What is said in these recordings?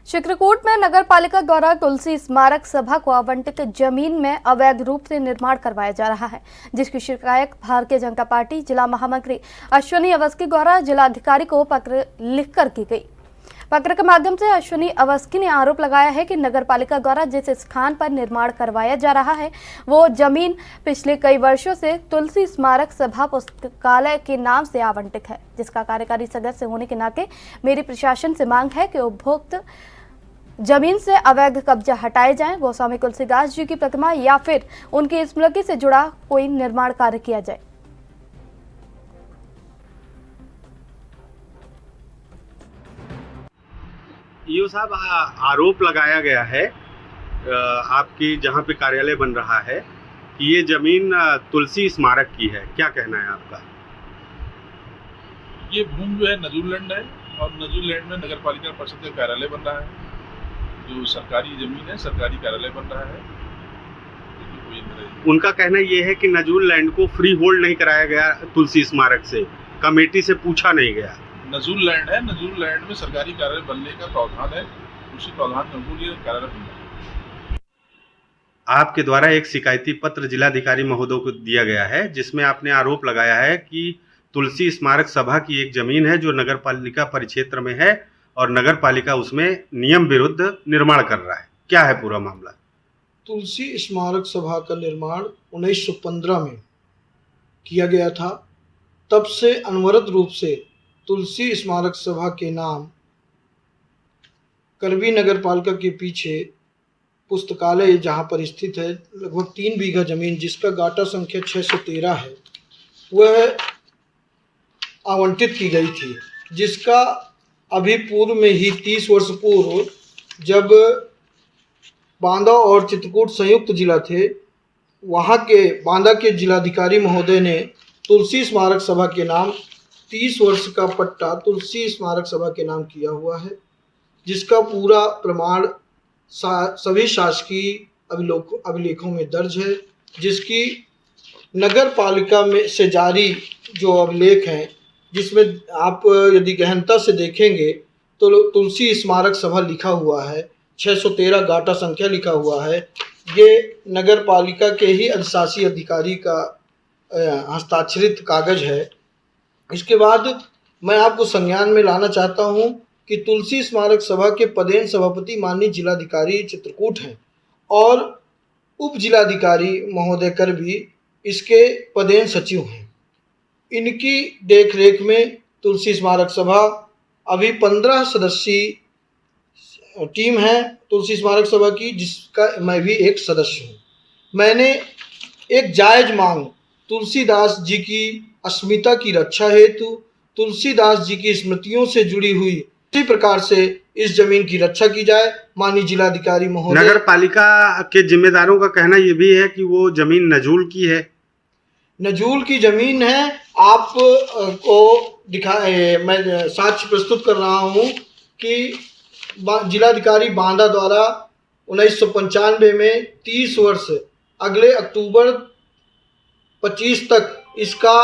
चित्रकूट में नगर पालिका द्वारा तुलसी स्मारक सभा को आवंटित जमीन में अवैध रूप से निर्माण करवाया जा रहा है, जिसकी शिकायत भारतीय जनता पार्टी जिला महामंत्री अश्विनी अवस्थी द्वारा जिलाधिकारी को पत्र लिखकर की गई। पत्र के माध्यम से अश्विनी अवस्थी ने आरोप लगाया है कि नगर पालिका द्वारा जिस स्थान पर निर्माण करवाया जा रहा है वो जमीन पिछले कई वर्षों से तुलसी स्मारक सभा पुस्तकालय के नाम से आवंटित है, जिसका कार्यकारी सदस्य होने के नाते मेरी प्रशासन से मांग है कि उपभोक्त जमीन से अवैध कब्जा हटाए जाएं, गोस्वामी तुलसीदास जी की प्रतिमा या फिर उनकी स्मृति से जुड़ा कोई निर्माण कार्य किया जाए। ईओ साहब, आरोप लगाया गया है आपकी जहां पे कार्यालय बन रहा है कि ये जमीन तुलसी स्मारक की है, क्या कहना है आपका? ये भूमि जो है नजूलैंड है और नजूलैंड में नगर पालिका परिषद का कार्यालय बन रहा है, जो सरकारी जमीन है, सरकारी कार्यालय बन रहा है। उनका कहना ये है कि नजूलैंड को फ्री होल्ड नहीं कराया गया, तुलसी स्मारक से कमेटी से पूछा नहीं गया। नजूलैंड है, नजूलैंड में सरकारी कार्यालय बनने का प्रावधान है, उसी प्रावधान में उनको ये कार्यालय बन रहा है। आपके द्वारा एक शिकायती पत्र जिलाधिकारी महोदय को दिया गया है, जिसमें आपने आरोप लगाया है कि तुलसी स्मारक सभा की एक जमीन है जो नगर पालिका परिक्षेत्र में है और नगर पालिका उसमें नियम विरुद्ध निर्माण कर रहा है। क्या है पूरा मामला? तुलसी स्मारक सभा का निर्माण 1915 में किया गया था। तब से अनवरत रूप से तुलसी स्मारक सभा के नाम करवी नगर पालिका के पीछे पुस्तकालय जहां पर स्थित है, लगभग 3 बीघा जमीन जिसका गाटा संख्या 613 है, वह आवंटित की गई थी, जिसका अभी पूर्व में ही 30 वर्ष पूर्व जब बांदा और चित्रकूट संयुक्त जिला थे, वहां के बांदा के जिलाधिकारी महोदय ने तुलसी स्मारक सभा के नाम 30 वर्ष का पट्टा तुलसी स्मारक सभा के नाम किया हुआ है, जिसका पूरा प्रमाण सभी शासकीय अभिलेखों में दर्ज है, जिसकी नगर पालिका में से जारी जो अभिलेख हैं, जिसमें आप यदि गहनता से देखेंगे तो तुलसी स्मारक सभा लिखा हुआ है, 613 गाटा संख्या लिखा हुआ है। ये नगर पालिका के ही अधिशासी अधिकारी का हस्ताक्षरित कागज है। इसके बाद मैं आपको संज्ञान में लाना चाहता हूं कि तुलसी स्मारक सभा के पदेन सभापति माननीय जिलाधिकारी चित्रकूट हैं और उप जिलाधिकारी महोदय कर भी इसके पदेन सचिव हैं। इनकी देखरेख में तुलसी स्मारक सभा अभी 15 सदस्यीय टीम है तुलसी स्मारक सभा की, जिसका मैं भी एक सदस्य हूँ। मैंने एक जायज मांग तुलसीदास जी की अस्मिता की रक्षा हेतु तुलसीदास जी की स्मृतियों से जुड़ी हुई इसी प्रकार से इस जमीन की रक्षा की जाए। माननीय जिलाधिकारी महोदय, नगर पालिका के जिम्मेदारों का कहना यह भी है कि वो जमीन नजूल की है। नजूल की जमीन है। आप को मैं साक्ष्य प्रस्तुत कर रहा हूं कि जिलाधिकारी बांदा द्वारा 1995 में 30 वर्ष अगले अक्टूबर 25 तक इसका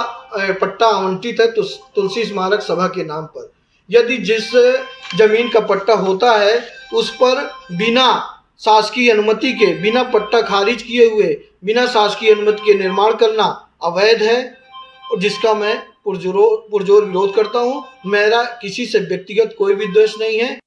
पट्टा आवंटित है तुलसी स्मारक सभा के नाम पर। यदि जिस जमीन का पट्टा होता है उस पर बिना शासकीय अनुमति के, बिना पट्टा खारिज किए हुए, बिना शासकीय अनुमति के निर्माण करना अवैध है, जिसका मैं पुरजोर विरोध करता हूं। मेरा किसी से व्यक्तिगत कोई भी द्वेष नहीं है।